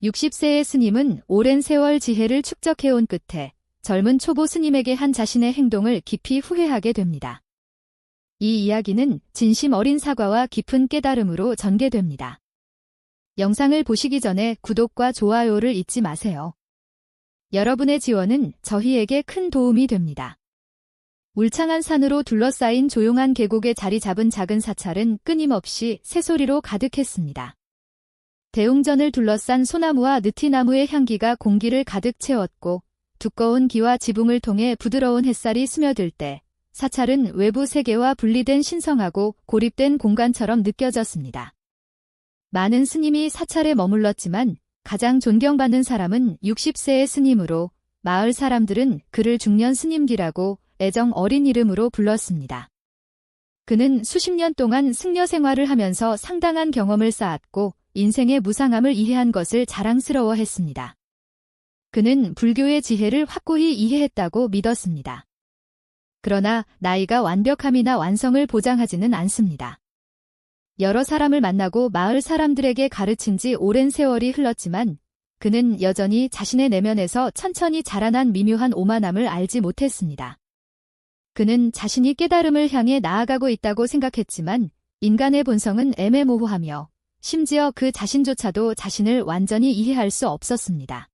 60세의 스님은 오랜 세월 지혜를 축적해온 끝에 젊은 초보 스님에게 한 자신의 행동을 깊이 후회하게 됩니다. 이 이야기는 진심 어린 사과와 깊은 깨달음으로 전개됩니다. 영상을 보시기 전에 구독과 좋아요를 잊지 마세요. 여러분의 지원은 저희에게 큰 도움이 됩니다. 울창한 산으로 둘러싸인 조용한 계곡에 자리 잡은 작은 사찰은 끊임없이 새소리로 가득했습니다. 대웅전을 둘러싼 소나무와 느티나무의 향기가 공기를 가득 채웠고 두꺼운 기와 지붕을 통해 부드러운 햇살이 스며들 때 사찰은 외부 세계와 분리된 신성하고 고립된 공간처럼 느껴졌습니다. 많은 스님이 사찰에 머물렀지만 가장 존경받는 사람은 60세의 스님으로 마을 사람들은 그를 중년 스님기라고 애정 어린 이름으로 불렀습니다. 그는 수십 년 동안 승려 생활을 하면서 상당한 경험을 쌓았고 인생의 무상함을 이해한 것을 자랑스러워했습니다. 그는 불교의 지혜를 확고히 이해했다고 믿었습니다. 그러나 나이가 완벽함이나 완성을 보장하지는 않습니다. 여러 사람을 만나고 마을 사람들에게 가르친 지 오랜 세월이 흘렀지만 그는 여전히 자신의 내면에서 천천히 자라난 미묘한 오만함을 알지 못했습니다. 그는 자신이 깨달음을 향해 나아가고 있다고 생각했지만 인간의 본성은 애매모호하며 심지어 그 자신조차도 자신을 완전히 이해할 수 없었습니다.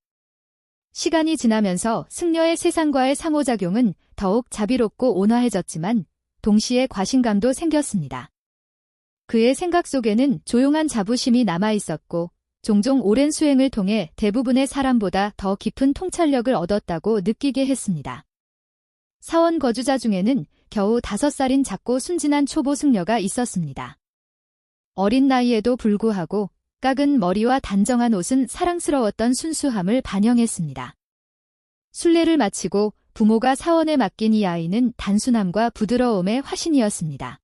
시간이 지나면서 승려의 세상과의 상호작용은 더욱 자비롭고 온화해졌지만 동시에 과신감도 생겼습니다. 그의 생각 속에는 조용한 자부심이 남아있었고 종종 오랜 수행을 통해 대부분의 사람보다 더 깊은 통찰력을 얻었다고 느끼게 했습니다. 사원 거주자 중에는 겨우 5살인 작고 순진한 초보 승려가 있었습니다. 어린 나이에도 불구하고 깎은 머리와 단정한 옷은 사랑스러웠던 순수함을 반영했습니다. 순례를 마치고 부모가 사원에 맡긴 이 아이는 단순함과 부드러움의 화신이었습니다.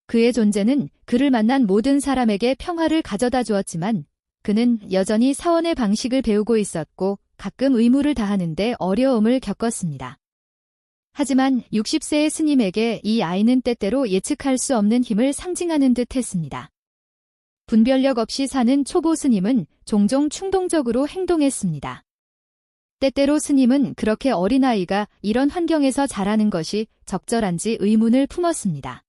그의 존재는 그를 만난 모든 사람에게 평화를 가져다 주었지만 그는 여전히 사원의 방식을 배우고 있었고 가끔 의무를 다하는데 어려움을 겪었습니다. 하지만 60세의 스님에게 이 아이는 때때로 예측할 수 없는 힘을 상징하는 듯 했습니다. 분별력 없이 사는 초보 스님은 종종 충동적으로 행동했습니다. 때때로 스님은 그렇게 어린아이가 이런 환경에서 자라는 것이 적절한지 의문을 품었습니다.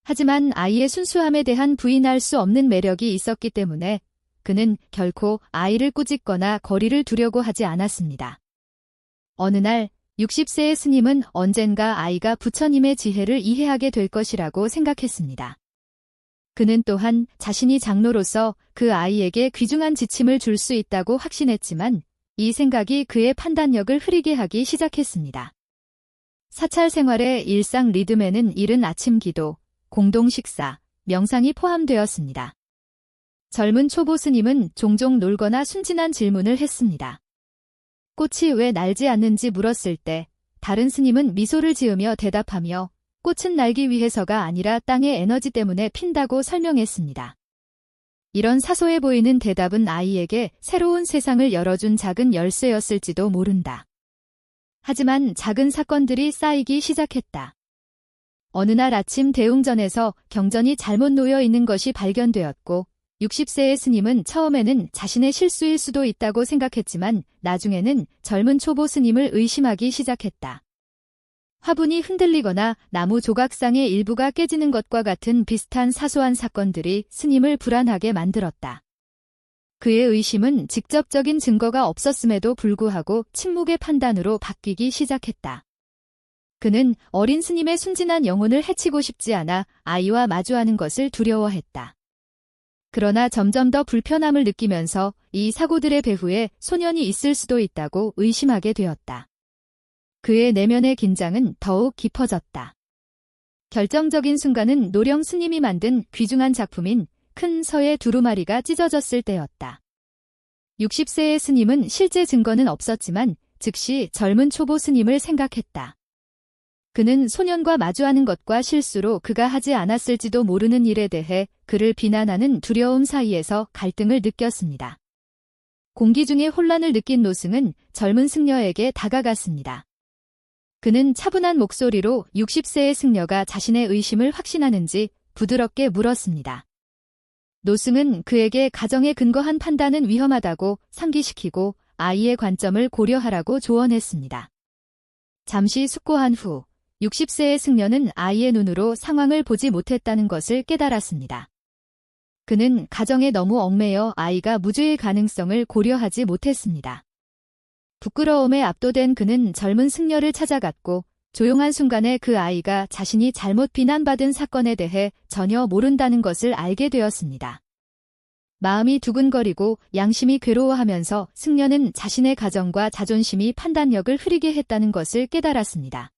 하지만 아이의 순수함에 대한 부인할 수 없는 매력이 있었기 때문에 그는 결코 아이를 꾸짖거나 거리를 두려고 하지 않았습니다. 어느 날 60세의 스님은 언젠가 아이가 부처님의 지혜를 이해하게 될 것이라고 생각했습니다. 그는 또한 자신이 장로로서 그 아이에게 귀중한 지침을 줄 수 있다고 확신했지만 이 생각이 그의 판단력을 흐리게 하기 시작했습니다. 사찰 생활의 일상 리듬에는 이른 아침 기도, 공동 식사, 명상이 포함되었습니다. 젊은 초보 스님은 종종 놀거나 순진한 질문을 했습니다. 꽃이 왜 날지 않는지 물었을 때 다른 스님은 미소를 지으며 대답하며 꽃은 날기 위해서가 아니라 땅의 에너지 때문에 핀다고 설명했습니다. 이런 사소해 보이는 대답은 아이에게 새로운 세상을 열어준 작은 열쇠였을지도 모른다. 하지만 작은 사건들이 쌓이기 시작했다. 어느 날 아침 대웅전에서 경전이 잘못 놓여 있는 것이 발견되었고 60세의 스님은 처음에는 자신의 실수일 수도 있다고 생각했지만 나중에는 젊은 초보 스님을 의심하기 시작했다. 화분이 흔들리거나 나무 조각상의 일부가 깨지는 것과 같은 비슷한 사소한 사건들이 스님을 불안하게 만들었다. 그의 의심은 직접적인 증거가 없었음에도 불구하고 침묵의 판단으로 바뀌기 시작했다. 그는 어린 스님의 순진한 영혼을 해치고 싶지 않아 아이와 마주하는 것을 두려워했다. 그러나 점점 더 불편함을 느끼면서 이 사고들의 배후에 소년이 있을 수도 있다고 의심하게 되었다. 그의 내면의 긴장은 더욱 깊어졌다. 결정적인 순간은 노령 스님이 만든 귀중한 작품인 큰 서의 두루마리가 찢어졌을 때였다. 60세의 스님은 실제 증거는 없었지만 즉시 젊은 초보 스님을 생각했다. 그는 소년과 마주하는 것과 실수로 그가 하지 않았을지도 모르는 일에 대해 그를 비난하는 두려움 사이에서 갈등을 느꼈습니다. 공기 중에 혼란을 느낀 노승은 젊은 승려에게 다가갔습니다. 그는 차분한 목소리로 60세의 승려가 자신의 의심을 확신하는지 부드럽게 물었습니다. 노승은 그에게 가정에 근거한 판단은 위험하다고 상기시키고 아이의 관점을 고려하라고 조언했습니다. 잠시 숙고한 후 60세의 승려는 아이의 눈으로 상황을 보지 못했다는 것을 깨달았습니다. 그는 가정에 너무 얽매여 아이가 무죄의 가능성을 고려하지 못했습니다. 부끄러움에 압도된 그는 젊은 승려를 찾아갔고 조용한 순간에 그 아이가 자신이 잘못 비난받은 사건에 대해 전혀 모른다는 것을 알게 되었습니다. 마음이 두근거리고 양심이 괴로워하면서 승려는 자신의 가정과 자존심이 판단력을 흐리게 했다는 것을 깨달았습니다.